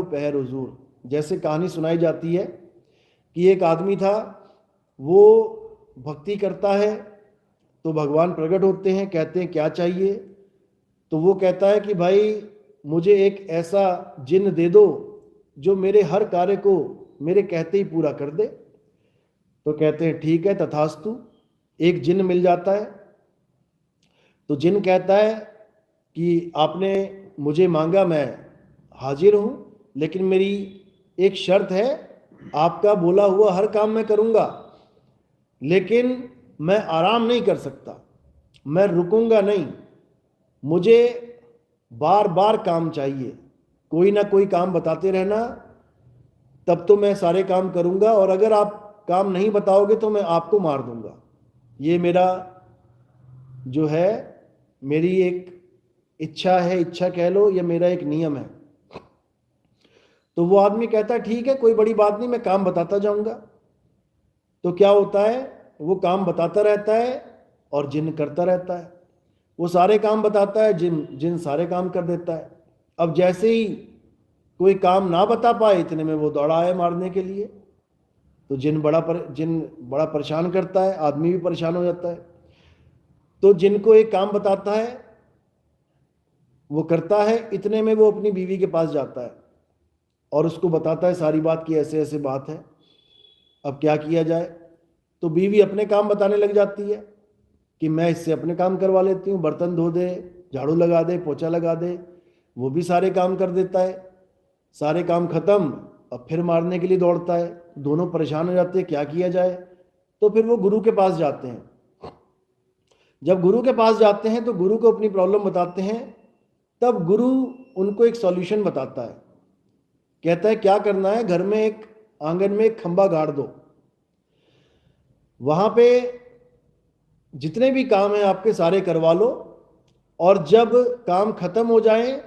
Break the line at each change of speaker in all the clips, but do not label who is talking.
पहर हुजूर। जैसे कहानी सुनाई जाती है कि एक आदमी था, वो भक्ति करता है तो भगवान प्रकट होते हैं, कहते हैं क्या चाहिए। तो वो कहता है कि भाई मुझे एक ऐसा जिन्न दे दो जो मेरे हर कार्य को मेरे कहते ही पूरा कर दे। तो कहते हैं ठीक है तथास्तु। एक जिन्न मिल जाता है। तो जिन्न कहता है कि आपने मुझे मांगा, मैं हाजिर हूं, लेकिन मेरी एक शर्त है, आपका बोला हुआ हर काम मैं करूंगा, लेकिन मैं आराम नहीं कर सकता, मैं रुकूंगा नहीं, मुझे बार बार काम चाहिए, कोई ना कोई काम बताते रहना, तब तो मैं सारे काम करूंगा, और अगर आप काम नहीं बताओगे तो मैं आपको मार दूंगा। ये मेरा जो है, मेरी एक इच्छा है, इच्छा कह लो, या मेरा एक नियम है। तो वो आदमी कहता है ठीक है, कोई बड़ी बात नहीं, मैं काम बताता जाऊंगा। तो क्या होता है, वो काम बताता रहता है और जिन्न करता रहता है। वो सारे काम बताता है, जिन्न सारे काम कर देता है। अब जैसे ही कोई काम ना बता पाए, इतने में वो दौड़ा आए मारने के लिए। तो जिन्न बड़ा परेशान करता है, आदमी भी परेशान हो जाता है। तो जिन्न को एक काम बताता है, वो करता है। इतने में वो अपनी बीवी के पास जाता है और उसको बताता है सारी बात की ऐसे ऐसे बात है, अब क्या किया जाए। तो बीवी अपने काम बताने लग जाती है कि मैं इससे अपने काम करवा लेती हूँ, बर्तन धो दे, झाड़ू लगा दे, पोछा लगा दे। वो भी सारे काम कर देता है। सारे काम खत्म, अब फिर मारने के लिए दौड़ता है। दोनों परेशान हो जाते हैं, क्या किया जाए। तो फिर वो गुरु के पास जाते हैं। जब गुरु के पास जाते हैं तो गुरु को अपनी प्रॉब्लम बताते हैं। तब गुरु उनको एक सॉल्यूशन बताता है। कहता है क्या करना है, घर में एक आंगन में एक खंबा गाड़ दो, वहां पे जितने भी काम हैं आपके सारे करवा लो, और जब काम खत्म हो जाए,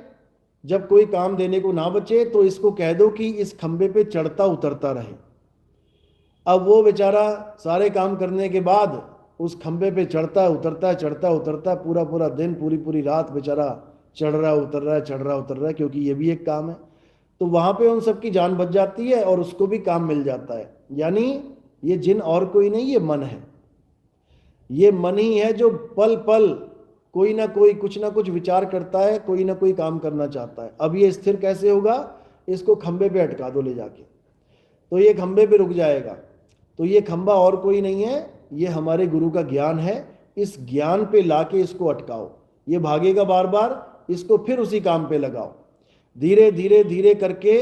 जब कोई काम देने को ना बचे, तो इसको कह दो कि इस खंबे पे चढ़ता उतरता रहे। अब वो बेचारा सारे काम करने के बाद उस खंबे पे चढ़ता उतरता चढ़ता उतरता, पूरा पूरा दिन, पूरी पूरी रात बेचारा चढ़ रहा उतर रहा है, चढ़ रहा उतर रहा है, क्योंकि ये भी एक काम है। तो वहां पे उन सबकी जान बच जाती है और उसको भी काम मिल जाता है। यानी ये जिन और कोई नहीं, ये मन है। ये मन ही है जो पल पल कोई ना कोई कुछ ना कुछ विचार करता है, कोई ना कोई काम करना चाहता है। अब ये स्थिर कैसे होगा, इसको खंबे पे अटका दो ले जाके, तो ये खंबे पे रुक जाएगा। तो ये खंबा और कोई नहीं है, ये हमारे गुरु का ज्ञान है। इस ज्ञान पे लाके इसको अटकाओ, ये भागेगा बार बार, इसको फिर उसी काम पे लगाओ। धीरे धीरे धीरे करके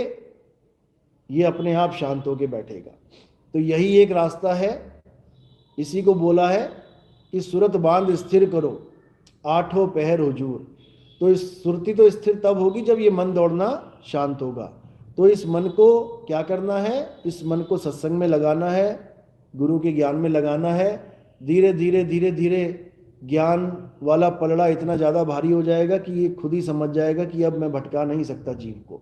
ये अपने आप शांत होके बैठेगा। तो यही एक रास्ता है। इसी को बोला है कि सुरत बांध स्थिर करो, आठों पहर हुजूर। तो इस सुरती तो स्थिर तब होगी जब ये मन दौड़ना शांत होगा। तो इस मन को क्या करना है, इस मन को सत्संग में लगाना है, गुरु के ज्ञान में लगाना है। धीरे धीरे धीरे धीरे ज्ञान वाला पलड़ा इतना ज़्यादा भारी हो जाएगा कि ये खुद ही समझ जाएगा कि अब मैं भटका नहीं सकता जीव को,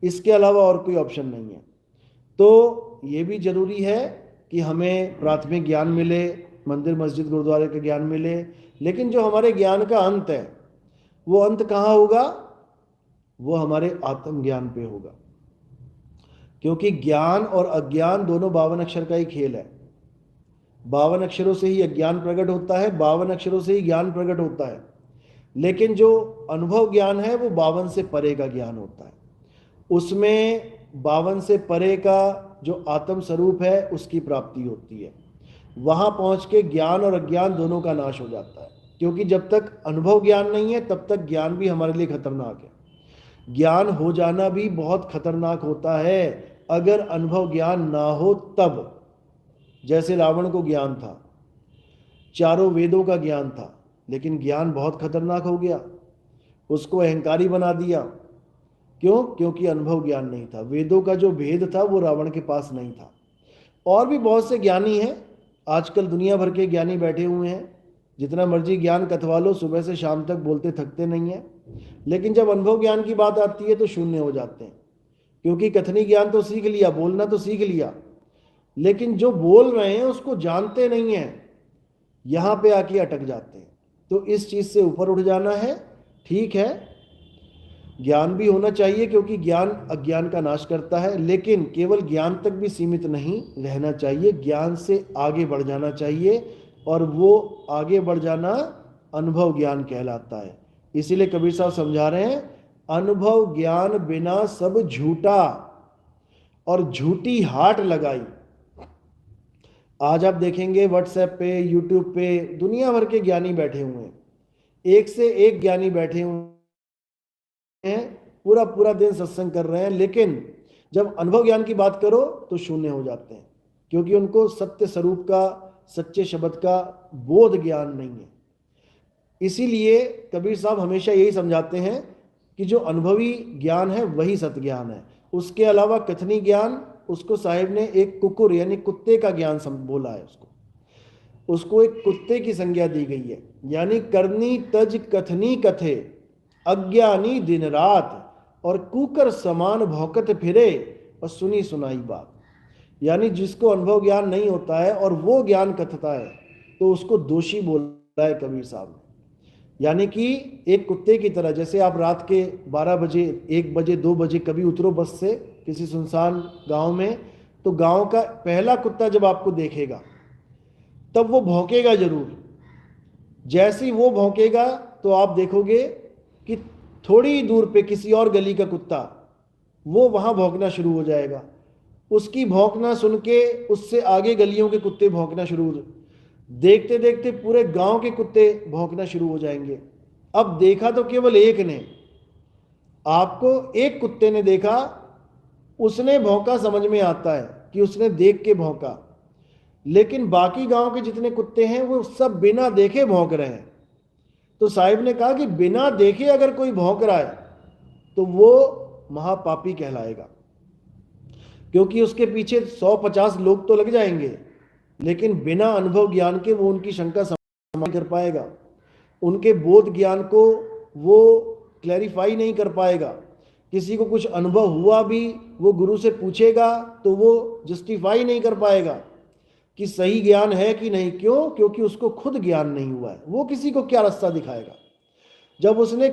इसके अलावा और कोई ऑप्शन नहीं है। तो ये भी जरूरी है कि हमें प्राथमिक ज्ञान मिले, मंदिर मस्जिद गुरुद्वारे का ज्ञान मिले, लेकिन जो हमारे ज्ञान का अंत है, वो अंत कहाँ होगा, वो हमारे आत्मज्ञान पे होगा। क्योंकि ज्ञान और अज्ञान दोनों 52 अक्षर का ही खेल है। 52 अक्षरों से ही अज्ञान प्रकट होता है, 52 अक्षरों से ही ज्ञान प्रकट होता है। लेकिन जो अनुभव ज्ञान है वो 52 से परे का ज्ञान होता है। उसमें 52 से परे का जो आत्म स्वरूप है उसकी प्राप्ति होती है। वहां पहुंच के ज्ञान और अज्ञान दोनों का नाश हो जाता है। क्योंकि जब तक अनुभव ज्ञान नहीं है तब तक ज्ञान भी हमारे लिए खतरनाक है। ज्ञान हो जाना भी बहुत खतरनाक होता है अगर अनुभव ज्ञान ना हो तब। जैसे रावण को ज्ञान था, चारों वेदों का ज्ञान था, लेकिन ज्ञान बहुत खतरनाक हो गया, उसको अहंकारी बना दिया। क्यों? क्योंकि अनुभव ज्ञान नहीं था। वेदों का जो भेद था वो रावण के पास नहीं था। और भी बहुत से ज्ञानी हैं, आजकल दुनिया भर के ज्ञानी बैठे हुए हैं, जितना मर्जी ज्ञान कथवा लो, सुबह से शाम तक बोलते थकते नहीं हैं। लेकिन जब अनुभव ज्ञान की बात आती है तो शून्य हो जाते हैं। क्योंकि कथनी ज्ञान तो सीख लिया, बोलना तो सीख लिया, लेकिन जो बोल रहे हैं उसको जानते नहीं हैं, यहां पे आके अटक जाते हैं। तो इस चीज से ऊपर उठ जाना है। ठीक है, ज्ञान भी होना चाहिए क्योंकि ज्ञान अज्ञान का नाश करता है, लेकिन केवल ज्ञान तक भी सीमित नहीं रहना चाहिए, ज्ञान से आगे बढ़ जाना चाहिए, और वो आगे बढ़ जाना अनुभव ज्ञान कहलाता है। इसीलिए कबीर साहब समझा रहे हैं, अनुभव ज्ञान बिना सब झूठा और झूठी हाट लगाई। आज आप देखेंगे व्हाट्सएप पे, यूट्यूब पे दुनिया भर के ज्ञानी बैठे हुए हैं, एक से एक ज्ञानी बैठे हुए हैं, पूरा पूरा दिन सत्संग कर रहे हैं, लेकिन जब अनुभव ज्ञान की बात करो तो शून्य हो जाते हैं, क्योंकि उनको सत्य स्वरूप का, सच्चे शब्द का बोध ज्ञान नहीं है। इसीलिए कबीर साहब हमेशा यही समझाते हैं कि जो अनुभवी ज्ञान है वही सत्य ज्ञान है। उसके अलावा कथनी ज्ञान, उसको साहिब ने एक कुकुर यानी कुत्ते का ज्ञान बोला है, उसको एक कुत्ते की संज्ञा दी गई है। यानी करनी तज कथनी कथे, अज्ञानी दिन रात, और कुकर समान भौकत फिरे, और सुनी सुनाई बात। यानी जिसको अनुभव ज्ञान नहीं होता है और वो ज्ञान कथता है तो उसको दोषी बोला है कबीर साहब ने। यानी कि एक कुत्ते की तरह, जैसे आप रात के 12 बजे, 1 बजे, 2 बजे कभी उतरो बस से किसी सुनसान गांव में, तो गांव का पहला कुत्ता जब आपको देखेगा तब वो भौंकेगा जरूर। जैसे ही वो भौंकेगा तो आप देखोगे कि थोड़ी दूर पे किसी और गली का कुत्ता वो वहां भौंकना शुरू हो जाएगा, उसकी भौंकना सुन के उससे आगे गलियों के कुत्ते भौंकना शुरू, देखते देखते पूरे गांव के कुत्ते भौंकना शुरू हो जाएंगे। अब देखा तो केवल एक ने, आपको एक कुत्ते ने देखा, उसने भौंका, समझ में आता है कि उसने देख के भौंका, लेकिन बाकी गांव के जितने कुत्ते हैं वो सब बिना देखे भौंक रहे हैं। तो साहिब ने कहा कि बिना देखे अगर कोई भौंक रहा है तो वो महापापी कहलाएगा, क्योंकि उसके पीछे 100-50 लोग तो लग जाएंगे, लेकिन बिना अनुभव ज्ञान के वो उनकी शंका समाधान नहीं कर पाएगा, उनके बोध ज्ञान को वो क्लैरिफाई नहीं कर पाएगा। किसी को कुछ अनुभव हुआ भी वो गुरु से पूछेगा तो वो जस्टिफाई नहीं कर पाएगा कि सही ज्ञान है कि नहीं। क्यों? क्योंकि उसको खुद ज्ञान नहीं हुआ है। वो किसी को क्या रास्ता दिखाएगा? जब उसने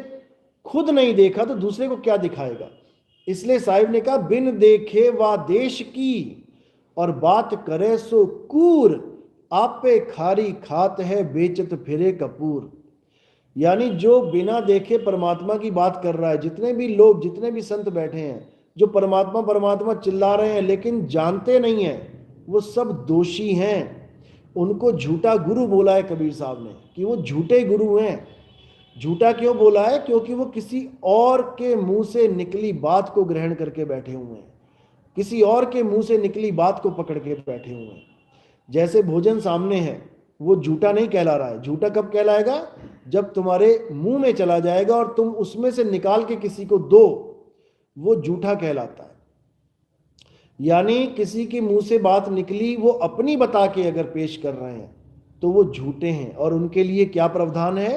खुद नहीं देखा तो दूसरे को क्या दिखाएगा? इसलिए साहिब ने कहा, बिन देखे वा देश की और बात करे सो कूर, आपे खारी खात है बेचत फिरे कपूर। यानी जो बिना देखे परमात्मा की बात कर रहा है, जितने भी लोग, जितने भी संत बैठे हैं जो परमात्मा परमात्मा चिल्ला रहे हैं लेकिन जानते नहीं हैं, वो सब दोषी हैं। उनको झूठा गुरु बोला है कबीर साहब ने कि वो झूठे गुरु हैं। झूठा क्यों बोला है? क्योंकि वो किसी और के मुंह से निकली बात को ग्रहण करके बैठे हुए हैं, किसी और के मुंह से निकली बात को पकड़ के बैठे हुए हैं। जैसे भोजन सामने है, वो झूठा नहीं कहला रहा है। झूठा कब कहलाएगा? जब तुम्हारे मुंह में चला जाएगा और तुम उसमें से निकाल के किसी को दो, वो झूठा कहलाता है। यानी किसी के मुंह से बात निकली, वो अपनी बता के अगर पेश कर रहे हैं तो वो झूठे हैं। और उनके लिए क्या प्रावधान है?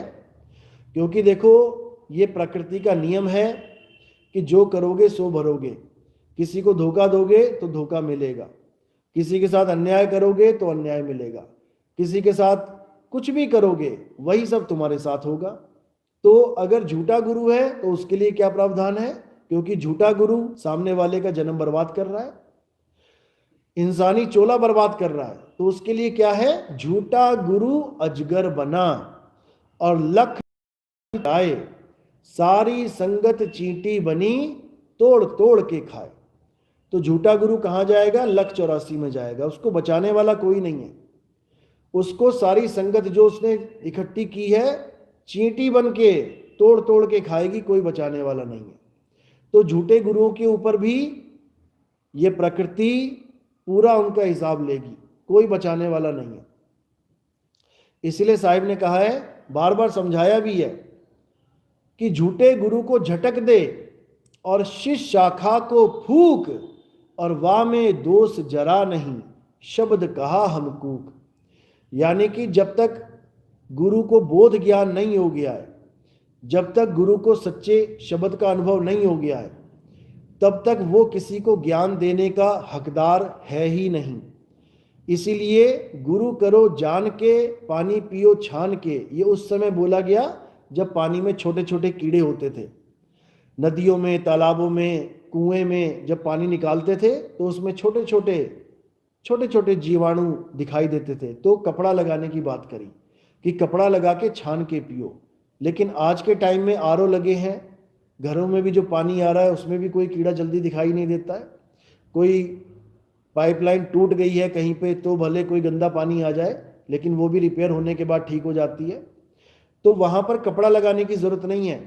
क्योंकि देखो, ये प्रकृति का नियम है कि जो करोगे सो भरोगे। किसी को धोखा दोगे तो धोखा मिलेगा, किसी के साथ अन्याय करोगे तो अन्याय मिलेगा, किसी के साथ कुछ भी करोगे वही सब तुम्हारे साथ होगा। तो अगर झूठा गुरु है तो उसके लिए क्या प्रावधान है? क्योंकि झूठा गुरु सामने वाले का जन्म बर्बाद कर रहा है, इंसानी चोला बर्बाद कर रहा है, तो उसके लिए क्या है? झूठा गुरु अजगर बना और लख आए, सारी संगत चींटी बनी, तोड़ तोड़ के खाए। तो झूठा गुरु कहां जाएगा? लख 84 में जाएगा। उसको बचाने वाला कोई नहीं है। उसको सारी संगत जो उसने इकट्ठी की है, चींटी बन के तोड़ तोड़ के खाएगी, कोई बचाने वाला नहीं है। तो झूठे गुरुओं के ऊपर भी ये प्रकृति पूरा उनका हिसाब लेगी, कोई बचाने वाला नहीं है। इसलिए साहिब ने कहा है, बार बार समझाया भी है कि झूठे गुरु को झटक दे और शिष्य शाखा को फूक, और वाह में दोष जरा नहीं, शब्द कहा हम कूक। यानी कि जब तक गुरु को बोध ज्ञान नहीं हो गया है, जब तक गुरु को सच्चे शब्द का अनुभव नहीं हो गया है, तब तक वो किसी को ज्ञान देने का हकदार है ही नहीं। इसीलिए गुरु करो जान के, पानी पियो छान के, ये उस समय बोला गया जब पानी में छोटे छोटे कीड़े होते थे। नदियों में, तालाबों में, कुएं में जब पानी निकालते थे तो उसमें छोटे छोटे जीवाणु दिखाई देते थे। तो कपड़ा लगाने की बात करी कि कपड़ा लगा के छान के पियो। लेकिन आज के टाइम में आरओ लगे हैं, घरों में भी जो पानी आ रहा है उसमें भी कोई कीड़ा जल्दी दिखाई नहीं देता है। कोई पाइपलाइन टूट गई है कहीं पे तो भले कोई गंदा पानी आ जाए, लेकिन वो भी रिपेयर होने के बाद ठीक हो जाती है। तो वहां पर कपड़ा लगाने की जरूरत नहीं है।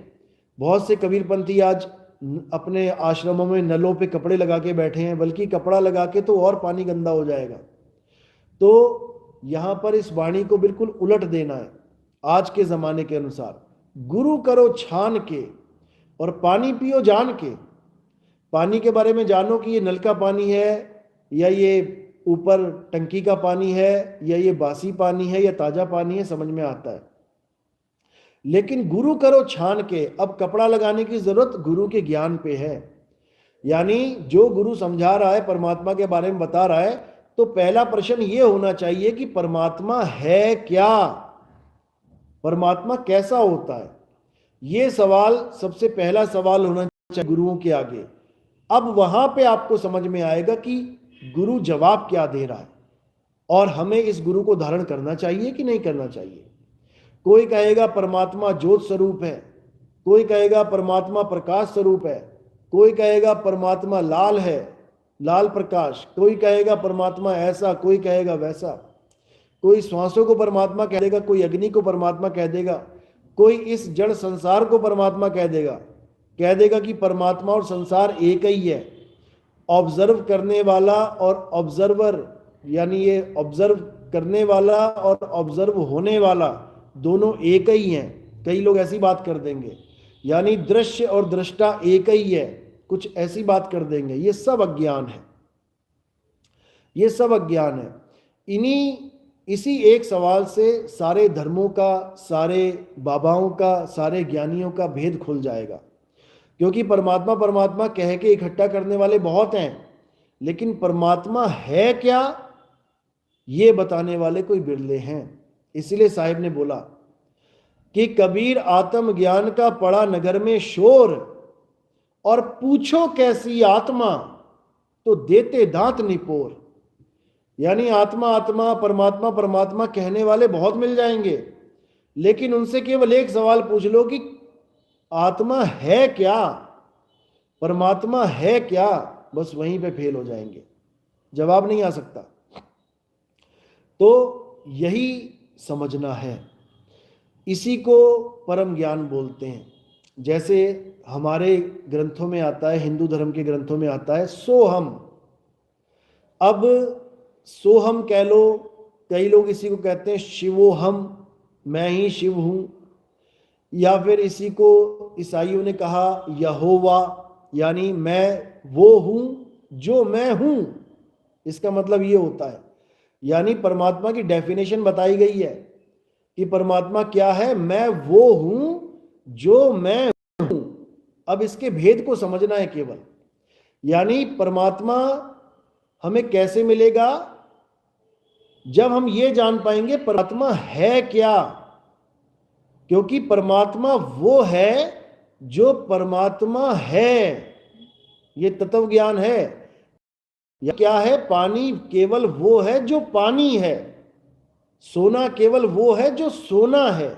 बहुत से कबीरपंथी आज अपने आश्रमों में नलों पे कपड़े लगा के बैठे हैं, बल्कि कपड़ा लगा के तो और पानी गंदा हो जाएगा। तो यहां पर इस वाणी को बिल्कुल उलट देना है आज के जमाने के अनुसार। गुरु करो छान के और पानी पियो जान के। पानी के बारे में जानो कि ये नल का पानी है या ये ऊपर टंकी का पानी है या ये बासी पानी है या ताजा पानी है, समझ में आता है। लेकिन गुरु करो छान के। अब कपड़ा लगाने की जरूरत गुरु के ज्ञान पे है। यानी जो गुरु समझा रहा है, परमात्मा के बारे में बता रहा है, तो पहला प्रश्न ये होना चाहिए कि परमात्मा है क्या, परमात्मा कैसा होता है। ये सवाल सबसे पहला सवाल होना चाहिए गुरुओं के आगे। अब वहां पे आपको समझ में आएगा कि गुरु जवाब क्या दे रहा है और हमें इस गुरु को धारण करना चाहिए कि नहीं करना चाहिए। कोई कहेगा परमात्मा ज्योत स्वरूप है, कोई कहेगा परमात्मा प्रकाश स्वरूप है, कोई कहेगा परमात्मा लाल है, लाल प्रकाश, कोई कहेगा परमात्मा ऐसा, कोई कहेगा वैसा, कोई श्वासों को परमात्मा कह देगा, कोई अग्नि को परमात्मा कह देगा, कोई इस जड़ संसार को परमात्मा कह देगा कि परमात्मा और संसार एक ही है। ऑब्जर्व करने वाला और ऑब्जर्वर, यानी ये ऑब्जर्व करने वाला और ऑब्जर्व होने वाला दोनों एक ही हैं। कई लोग ऐसी बात कर देंगे, यानी दृश्य और दृष्टा एक ही है, कुछ ऐसी बात कर देंगे। ये सब अज्ञान है, ये सब अज्ञान है। इसी एक सवाल से सारे धर्मों का, सारे बाबाओं का, सारे ज्ञानियों का भेद खुल जाएगा। क्योंकि परमात्मा परमात्मा कह के इकट्ठा करने वाले बहुत हैं, लेकिन परमात्मा है क्या ये बताने वाले कोई बिरले हैं। इसलिए साहिब ने बोला कि कबीर आत्म ज्ञान का पड़ा नगर में शोर, और पूछो कैसी आत्मा तो देते दांत निपोर। यानी आत्मा आत्मा, परमात्मा परमात्मा कहने वाले बहुत मिल जाएंगे, लेकिन उनसे केवल एक सवाल पूछ लो कि आत्मा है क्या, परमात्मा है क्या, बस वहीं पे फेल हो जाएंगे, जवाब नहीं आ सकता। तो यही समझना है, इसी को परम ज्ञान बोलते हैं। जैसे हमारे ग्रंथों में आता है, हिंदू धर्म के ग्रंथों में आता है सोहम। अब सोहम कह लो, कई लोग इसी को कहते हैं शिवोहम, मैं ही शिव हूं, या फिर इसी को ईसाइयों ने कहा यहोवा, यानी मैं वो हूं जो मैं हूं। इसका मतलब ये होता है, यानी परमात्मा की डेफिनेशन बताई गई है कि परमात्मा क्या है, मैं वो हूं जो मैं हूं। अब इसके भेद को समझना है केवल। यानी परमात्मा हमें कैसे मिलेगा, जब हम ये जान पाएंगे परमात्मा है क्या। क्योंकि परमात्मा वो है जो परमात्मा है, ये तत्व ज्ञान है। या क्या है, पानी केवल वो है जो पानी है, सोना केवल वो है जो सोना है।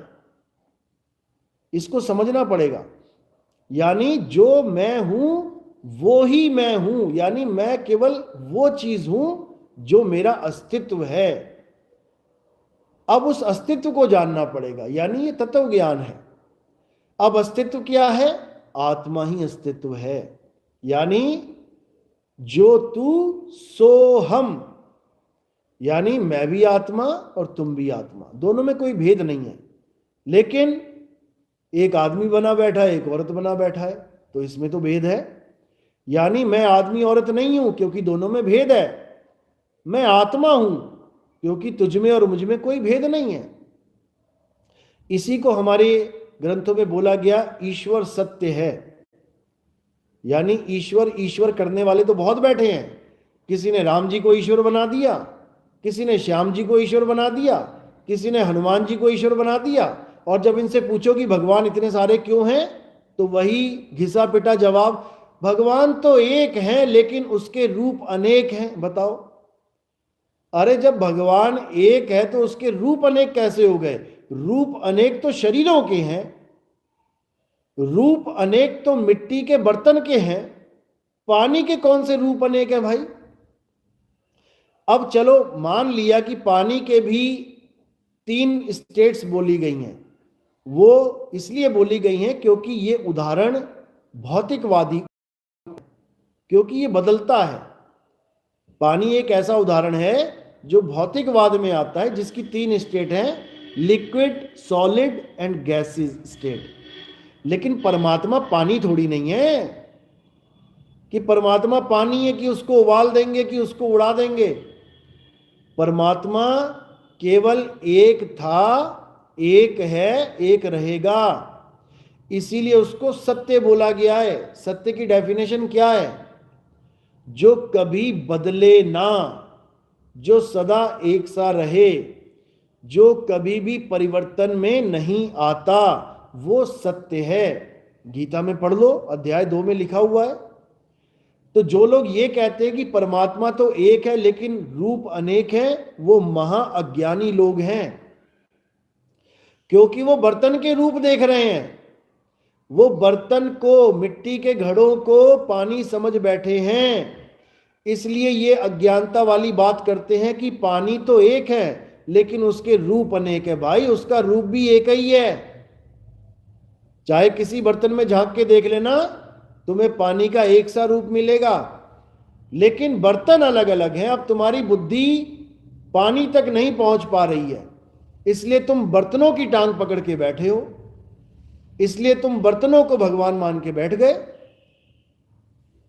इसको समझना पड़ेगा। यानी जो मैं हूं वो ही मैं हूं, यानी मैं केवल वो चीज हूं जो मेरा अस्तित्व है। अब उस अस्तित्व को जानना पड़ेगा, यानी ये तत्व ज्ञान है। अब अस्तित्व क्या है, आत्मा ही अस्तित्व है। यानी जो तू सो हम, यानी मैं भी आत्मा और तुम भी आत्मा, दोनों में कोई भेद नहीं है। लेकिन एक आदमी बना बैठा है, एक औरत बना बैठा है, तो इसमें तो भेद है। यानी मैं आदमी औरत नहीं हूं क्योंकि दोनों में भेद है, मैं आत्मा हूं क्योंकि तुझमें और मुझमें कोई भेद नहीं है। इसी को हमारे ग्रंथों में बोला गया ईश्वर सत्य है। यानी ईश्वर ईश्वर करने वाले तो बहुत बैठे हैं। किसी ने राम जी को ईश्वर बना दिया, किसी ने श्याम जी को ईश्वर बना दिया, किसी ने हनुमान जी को ईश्वर बना दिया। और जब इनसे पूछो कि भगवान इतने सारे क्यों हैं, तो वही घिसा पिटा जवाब, भगवान तो एक है लेकिन उसके रूप अनेक हैं। बताओ, अरे जब भगवान एक है तो उसके रूप अनेक कैसे हो गए? रूप अनेक तो शरीरों के हैं, रूप अनेक तो मिट्टी के बर्तन के हैं, पानी के कौन से रूप अनेक है भाई? अब चलो मान लिया कि पानी के भी 3 स्टेट्स बोली गई हैं। वो इसलिए बोली गई हैं क्योंकि ये उदाहरण भौतिकवादी, क्योंकि ये बदलता है। पानी एक ऐसा उदाहरण है जो भौतिकवाद में आता है, जिसकी 3 स्टेट हैं, liquid, solid and gases state. लेकिन परमात्मा पानी थोड़ी नहीं है कि परमात्मा पानी है कि उसको उबाल देंगे कि उसको उड़ा देंगे। परमात्मा केवल एक था, एक है, एक रहेगा। इसीलिए उसको सत्य बोला गया है। सत्य की डेफिनेशन क्या है? जो कभी बदले ना, जो सदा एक सा रहे, जो कभी भी परिवर्तन में नहीं आता, वो सत्य है। गीता में पढ़ लो, अध्याय 2 में लिखा हुआ है। तो जो लोग ये कहते हैं कि परमात्मा तो एक है लेकिन रूप अनेक है, वो महाअज्ञानी लोग हैं, क्योंकि वो बर्तन के रूप देख रहे हैं। वो बर्तन को, मिट्टी के घड़ों को पानी समझ बैठे हैं। इसलिए ये अज्ञानता वाली बात करते हैं कि पानी तो एक है लेकिन उसके रूप अनेक है। भाई उसका रूप भी एक ही है। चाहे किसी बर्तन में झांक के देख लेना, तुम्हें पानी का एक सा रूप मिलेगा, लेकिन बर्तन अलग अलग हैं। अब तुम्हारी बुद्धि पानी तक नहीं पहुंच पा रही है, इसलिए तुम बर्तनों की टांग पकड़ के बैठे हो, इसलिए तुम बर्तनों को भगवान मान के बैठ गए।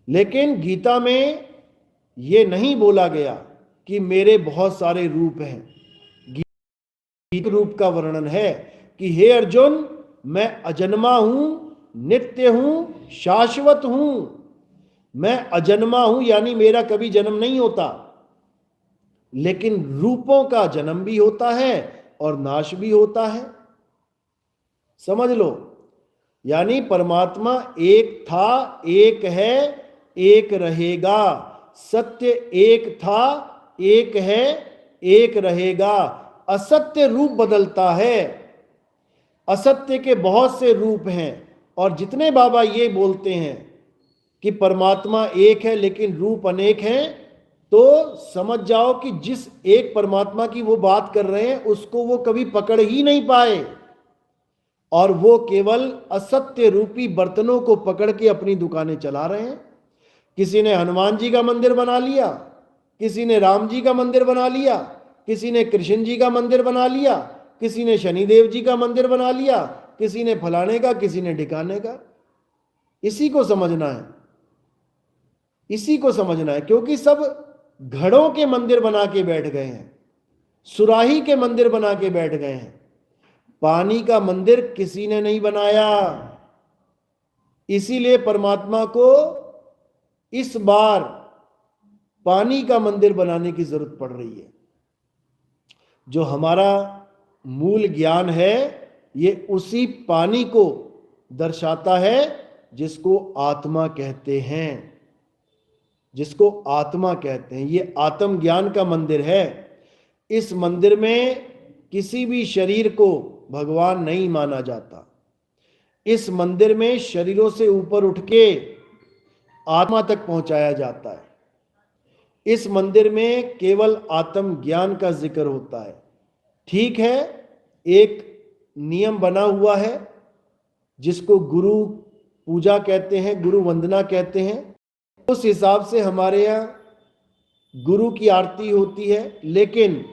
लेकिन गीता में यह नहीं बोला गया कि मेरे बहुत सारे रूप हैं। गीता रूप का वर्णन है कि हे अर्जुन, मैं अजन्मा हूं, नित्य हूं, शाश्वत हूं। मैं अजन्मा हूं यानी मेरा कभी जन्म नहीं होता, लेकिन रूपों का जन्म भी होता है और नाश भी होता है। समझ लो, यानी परमात्मा एक था, एक है, एक रहेगा। सत्य एक था, एक है, एक रहेगा। असत्य रूप बदलता है। असत्य के बहुत से रूप हैं, और जितने बाबा ये बोलते हैं कि परमात्मा एक है लेकिन रूप अनेक हैं, तो समझ जाओ कि जिस एक परमात्मा की वो बात कर रहे हैं उसको वो कभी पकड़ ही नहीं पाए, और वो केवल असत्य रूपी बर्तनों को पकड़ के अपनी दुकानें चला रहे हैं। किसी ने हनुमान जी का मंदिर बना लिया, किसी ने राम जी का मंदिर बना लिया, किसी ने कृष्ण जी का मंदिर बना लिया, किसी ने शनिदेव जी का मंदिर बना लिया, किसी ने फलाने का, किसी ने ढिकाने का। इसी को समझना है, इसी को समझना है, क्योंकि सब घड़ों के मंदिर बना के बैठ गए हैं, सुराही के मंदिर बना के बैठ गए हैं। पानी का मंदिर किसी ने नहीं बनाया। इसीलिए परमात्मा को इस बार पानी का मंदिर बनाने की जरूरत पड़ रही है। जो हमारा मूल ज्ञान है ये उसी पानी को दर्शाता है जिसको आत्मा कहते हैं, जिसको आत्मा कहते हैं। ये आत्म ज्ञान का मंदिर है। इस मंदिर में किसी भी शरीर को भगवान नहीं माना जाता। इस मंदिर में शरीरों से ऊपर उठ के आत्मा तक पहुंचाया जाता है। इस मंदिर में केवल आत्म ज्ञान का जिक्र होता है। ठीक है, एक नियम बना हुआ है जिसको गुरु पूजा कहते हैं, गुरु वंदना कहते हैं। उस हिसाब से हमारे यहाँ गुरु की आरती होती है, लेकिन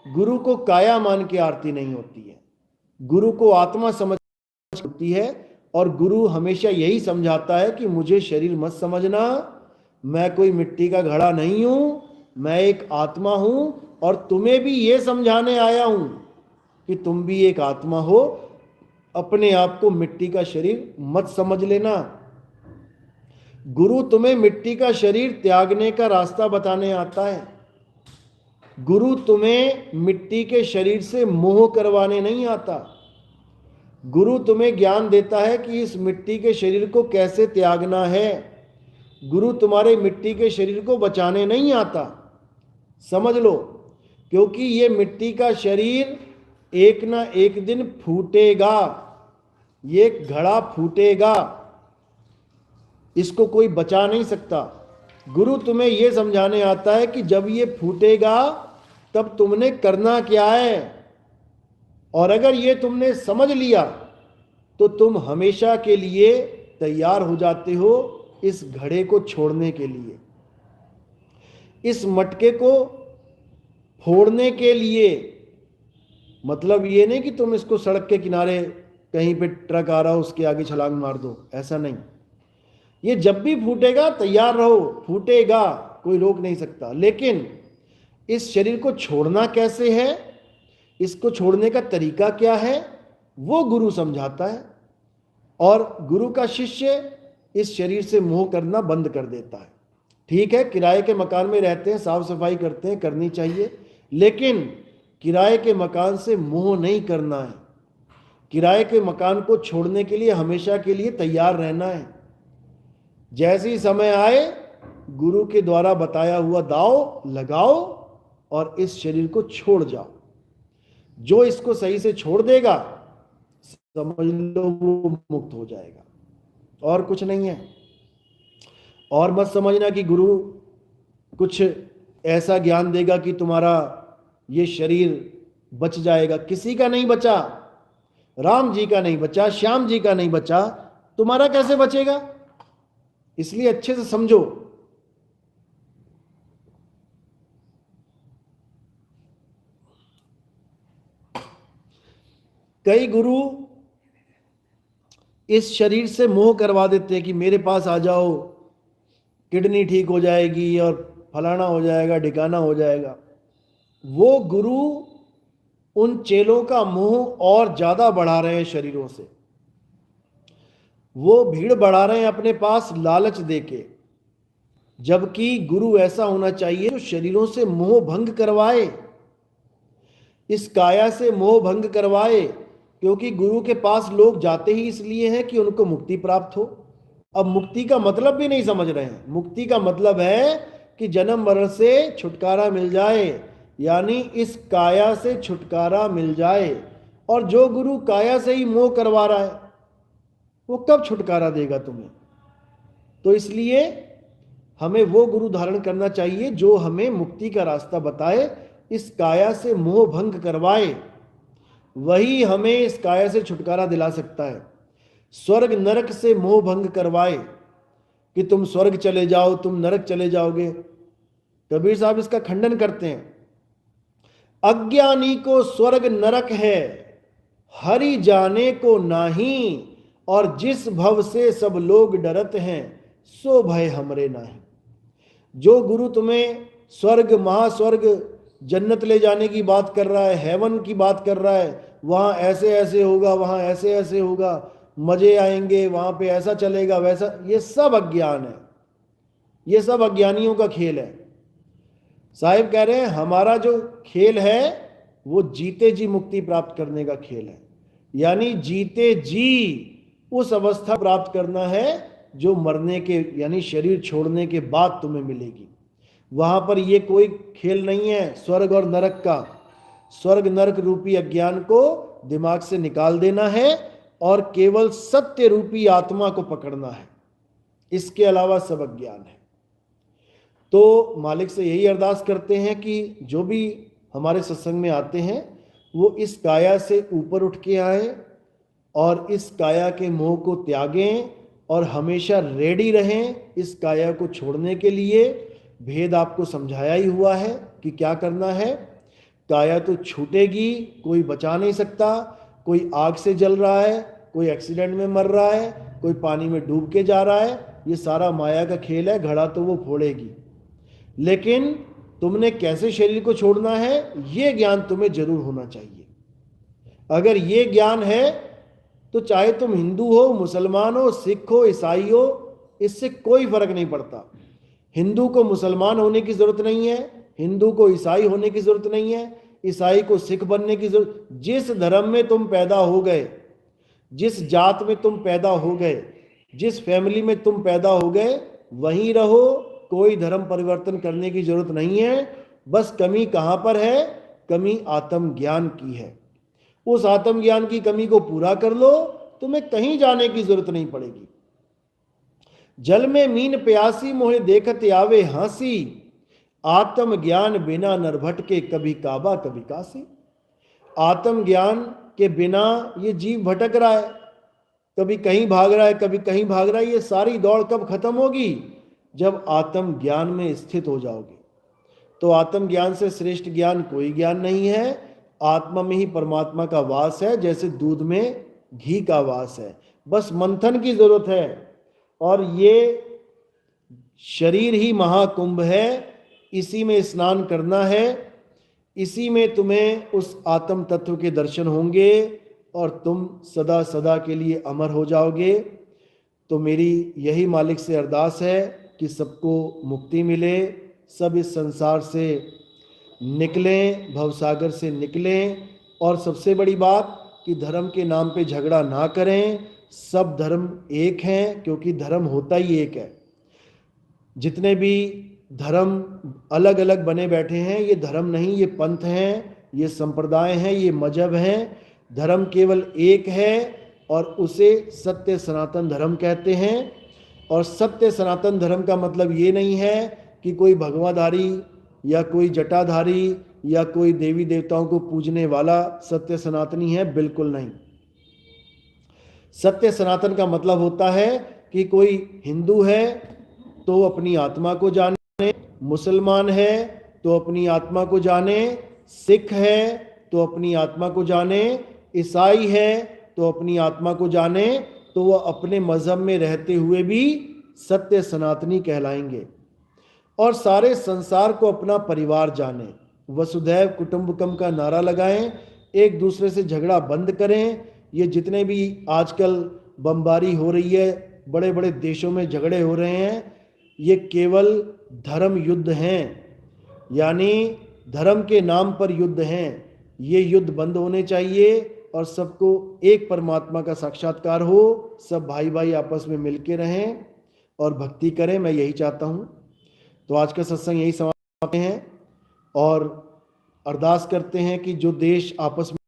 गुरु को काया मान के आरती नहीं होती है, गुरु को आत्मा समझ होती है। और गुरु हमेशा यही समझाता है कि मुझे शरीर मत समझना, मैं कोई मिट्टी का घड़ा नहीं हूं, मैं एक आत्मा हूं, और तुम्हें भी ये समझाने आया हूं कि तुम भी एक आत्मा हो। अपने आप को मिट्टी का शरीर मत समझ लेना। गुरु तुम्हें मिट्टी का शरीर त्यागने का रास्ता बताने आता है। गुरु तुम्हें मिट्टी के शरीर से मोह करवाने नहीं आता। गुरु तुम्हें ज्ञान देता है कि इस मिट्टी के शरीर को कैसे त्यागना है। गुरु तुम्हारे मिट्टी के शरीर को बचाने नहीं आता, समझ लो, क्योंकि ये मिट्टी का शरीर एक ना एक दिन फूटेगा, ये घड़ा फूटेगा, इसको कोई बचा नहीं सकता। गुरु तुम्हें यह समझाने आता है कि जब ये फूटेगा तब तुमने करना क्या है, और अगर ये तुमने समझ लिया तो तुम हमेशा के लिए तैयार हो जाते हो इस घड़े को छोड़ने के लिए, इस मटके को फोड़ने के लिए। मतलब ये नहीं कि तुम इसको सड़क के किनारे कहीं पे ट्रक आ रहा हो उसके आगे छलांग मार दो, ऐसा नहीं। ये जब भी फूटेगा तैयार रहो, फूटेगा, कोई रोक नहीं सकता। लेकिन इस शरीर को छोड़ना कैसे है, इसको छोड़ने का तरीका क्या है, वो गुरु समझाता है। और गुरु का शिष्य इस शरीर से मोह करना बंद कर देता है। ठीक है, किराए के मकान में रहते हैं, साफ सफाई करते हैं, करनी चाहिए, लेकिन किराए के मकान से मोह नहीं करना है। किराए के मकान को छोड़ने के लिए हमेशा के लिए तैयार रहना है। जैसे ही समय आए गुरु के द्वारा बताया हुआ दांव लगाओ और इस शरीर को छोड़ जाओ। जो इसको सही से छोड़ देगा समझ लो वो मुक्त हो जाएगा, और कुछ नहीं है। और मत समझना कि गुरु कुछ ऐसा ज्ञान देगा कि तुम्हारा ये शरीर बच जाएगा। किसी का नहीं बचा, राम जी का नहीं बचा, श्याम जी का नहीं बचा, तुम्हारा कैसे बचेगा? इसलिए अच्छे से समझो। कई गुरु इस शरीर से मोह करवा देते हैं कि मेरे पास आ जाओ, किडनी ठीक हो जाएगी और फलाना हो जाएगा, ढिकाना हो जाएगा। वो गुरु उन चेलों का मोह और ज्यादा बढ़ा रहे हैं शरीरों से। वो भीड़ बढ़ा रहे हैं अपने पास लालच देके, जबकि गुरु ऐसा होना चाहिए जो शरीरों से मोह भंग करवाए, इस काया से मोह भंग करवाए। क्योंकि गुरु के पास लोग जाते ही इसलिए हैं कि उनको मुक्ति प्राप्त हो। अब मुक्ति का मतलब भी नहीं समझ रहे हैं। मुक्ति का मतलब है कि जन्म मरण से छुटकारा मिल जाए, यानी इस काया से छुटकारा मिल जाए। और जो गुरु काया से ही मोह करवा रहा है वो कब छुटकारा देगा तुम्हें? तो इसलिए हमें वो गुरु धारण करना चाहिए जो हमें मुक्ति का रास्ता बताए, इस काया से मोह भंग करवाए। वही हमें इस काया से छुटकारा दिला सकता है। स्वर्ग नरक से मोह भंग करवाए कि तुम स्वर्ग चले जाओ, तुम नरक चले जाओगे। कबीर साहब इसका खंडन करते हैं। अज्ञानी को स्वर्ग नरक है, हरि जाने को नाही, और जिस भव से सब लोग डरत हैं, सो भय हमरे नाही। जो गुरु तुम्हें स्वर्ग, महास्वर्ग, जन्नत ले जाने की बात कर रहा है, हेवन की बात कर रहा है, वहां ऐसे ऐसे होगा, वहां ऐसे ऐसे होगा, मजे आएंगे, वहां पे ऐसा चलेगा वैसा, ये सब अज्ञान है, ये सब अज्ञानियों का खेल है। साहिब कह रहे हैं हमारा जो खेल है वो जीते जी मुक्ति प्राप्त करने का खेल है, यानी जीते जी उस अवस्था प्राप्त करना है जो मरने के यानी शरीर छोड़ने के बाद तुम्हें मिलेगी। वहां पर ये कोई खेल नहीं है स्वर्ग और नरक का। स्वर्ग नरक रूपी अज्ञान को दिमाग से निकाल देना है और केवल सत्य रूपी आत्मा को पकड़ना है, इसके अलावा सब अज्ञान है। तो मालिक से यही अरदास करते हैं कि जो भी हमारे सत्संग में आते हैं वो इस काया से ऊपर उठ के आए और इस काया के मोह को त्यागें और हमेशा रेडी रहें इस काया को छोड़ने के लिए। भेद आपको समझाया ही हुआ है कि क्या करना है। काया तो छूटेगी, कोई बचा नहीं सकता। कोई आग से जल रहा है, कोई एक्सीडेंट में मर रहा है, कोई पानी में डूब के जा रहा है, ये सारा माया का खेल है। घड़ा तो वो फोड़ेगी, लेकिन तुमने कैसे शरीर को छोड़ना है ये ज्ञान तुम्हें जरूर होना चाहिए। अगर ये ज्ञान है तो चाहे तुम हिंदू हो, मुसलमान हो, सिख हो, ईसाई हो, इससे कोई फर्क नहीं पड़ता। हिंदू को मुसलमान होने की जरूरत नहीं है, हिंदू को ईसाई होने की जरूरत नहीं है, ईसाई को सिख बनने की जरूरत। जिस धर्म में तुम पैदा हो गए, जिस जात में तुम पैदा हो गए, जिस फैमिली में तुम पैदा हो गए वहीं रहो, कोई धर्म परिवर्तन करने की जरूरत नहीं है। बस कमी कहां पर है? कमी आत्मज्ञान की है। उस आत्मज्ञान की कमी को पूरा कर लो, तुम्हें कहीं जाने की जरूरत नहीं पड़ेगी। जल में मीन प्यासी मोहे देखत आवे हांसी, आत्मज्ञान बिना नरभट के कभी काबा कभी काशी। आत्मज्ञान के बिना ये जीव भटक रहा है, कभी कहीं भाग रहा है, कभी कहीं भाग रहा है। ये सारी दौड़ कब खत्म होगी? जब आत्मज्ञान में स्थित हो जाओगे। तो आत्मज्ञान से श्रेष्ठ ज्ञान कोई ज्ञान नहीं है। आत्मा में ही परमात्मा का वास है, जैसे दूध में घी का वास है। बस मंथन की जरूरत है। और ये शरीर ही महाकुंभ है, इसी में स्नान करना है, इसी में तुम्हें उस आत्म तत्व के दर्शन होंगे और तुम सदा सदा के लिए अमर हो जाओगे। तो मेरी यही मालिक से अरदास है कि सबको मुक्ति मिले, सब इस संसार से निकलें, भवसागर से निकलें। और सबसे बड़ी बात कि धर्म के नाम पे झगड़ा ना करें। सब धर्म एक हैं, क्योंकि धर्म होता ही एक है। जितने भी धर्म अलग अलग बने बैठे हैं, ये धर्म नहीं, ये पंथ हैं, ये संप्रदाय हैं, ये मजहब हैं। धर्म केवल एक है और उसे सत्य सनातन धर्म कहते हैं। और सत्य सनातन धर्म का मतलब ये नहीं है कि कोई भगवाधारी या कोई जटाधारी या कोई देवी देवताओं को पूजने वाला सत्य सनातनी है, बिल्कुल नहीं। सत्य सनातन का मतलब होता है कि कोई हिंदू है तो अपनी आत्मा को जाने, मुसलमान है तो अपनी आत्मा को जाने, सिख है तो अपनी आत्मा को जाने, ईसाई है तो अपनी आत्मा को जाने। तो वह अपने मजहब में रहते हुए भी सत्य सनातनी कहलाएंगे। और सारे संसार को अपना परिवार जाने, वसुधैव कुटुंबकम का नारा लगाएं, एक दूसरे से झगड़ा बंद करें। ये जितने भी आजकल बमबारी हो रही है, बड़े बड़े देशों में झगड़े हो रहे हैं, ये केवल धर्म युद्ध हैं, यानी धर्म के नाम पर युद्ध हैं। ये युद्ध बंद होने चाहिए और सबको एक परमात्मा का साक्षात्कार हो, सब भाई भाई आपस में मिलके रहें और भक्ति करें। मैं यही चाहता हूँ। तो आज का सत्संग यही समाप्त है और अरदास करते हैं कि जो देश आपस में